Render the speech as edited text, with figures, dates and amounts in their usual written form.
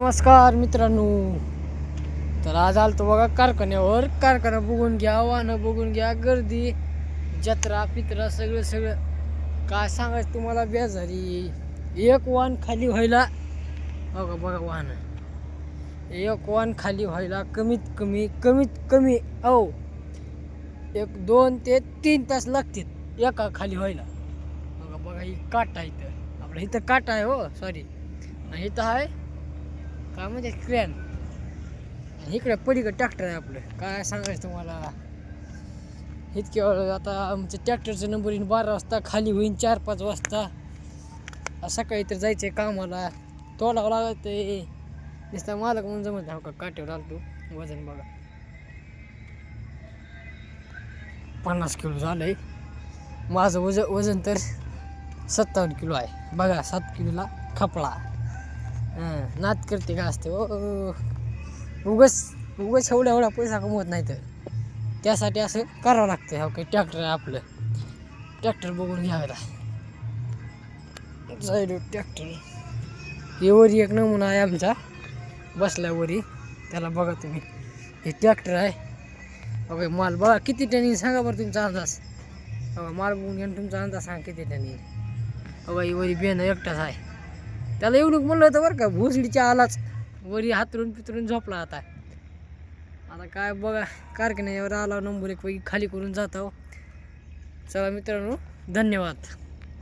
नमस्कार मित्रांनो. तर आज आलतो बघा कारखान्यावर. कारखाना बघून घ्या, वाहनं बघून घ्या, गर्दी, जत्रा पित्रा सगळं सगळं काय सांगायचं तुम्हाला. बेजारी एक वाहन खाली व्हायला बघा बघा वाहनं, एक वाहन खाली व्हायला कमीत कमी एक 2 ते 3 तास लागतील एका खाली व्हायला. बघा बघा ही काटा इथं आपलं, इथं काटा आहे हो, सॉरी, आणि इथं आहे काय म्हणजे क्रेन. इकडे पलीकडे ट्रॅक्टर आहे आपलं. काय सांगायचं तुम्हाला, इतके वेळ आता आमचं ट्रॅक्टरचा नंबर येईन 12 वाजता, खाली होईन 4-5 वाजता. सकाळी तर जायचं आहे कामाला, तोडावं लागत आहे नुसतं. मालक म्हणून जमत नाही का, काट्यावर आलतो. वजन बघा 50 किलो झालं आहे माझं वजन तर 57 किलो आहे बघा. 7 किलोला खपळा. नाद करते का असते उगच एवढा पैसा कमवत नाही, तर त्यासाठी असं करावं लागतं. हो काही ट्रॅक्टर आहे आपलं, ट्रॅक्टर बघून घ्यायला जाईल. ट्रॅक्टर हे वरी एक नमुना आहे आमचा बसला वरी, त्याला बघा तुम्ही. हे ट्रॅक्टर आहे. ओके, माल बघा किती टन येईल सांगा बरं तुमचा अंदाज. बघा माल बघून घ्या, तुमचा अंदाज सांगा किती टन येईल. बघा ही वरी बेन एकटाच आहे. त्याला एवढं म्हणलं होतं बरं का, भोसडीच्या आलाच वरी हातरून पितरून झोपला. आता काय बघा, कारखान्यावर आला नंबर 1 पैकी खाली करून जातो. चला मित्रांनो, धन्यवाद.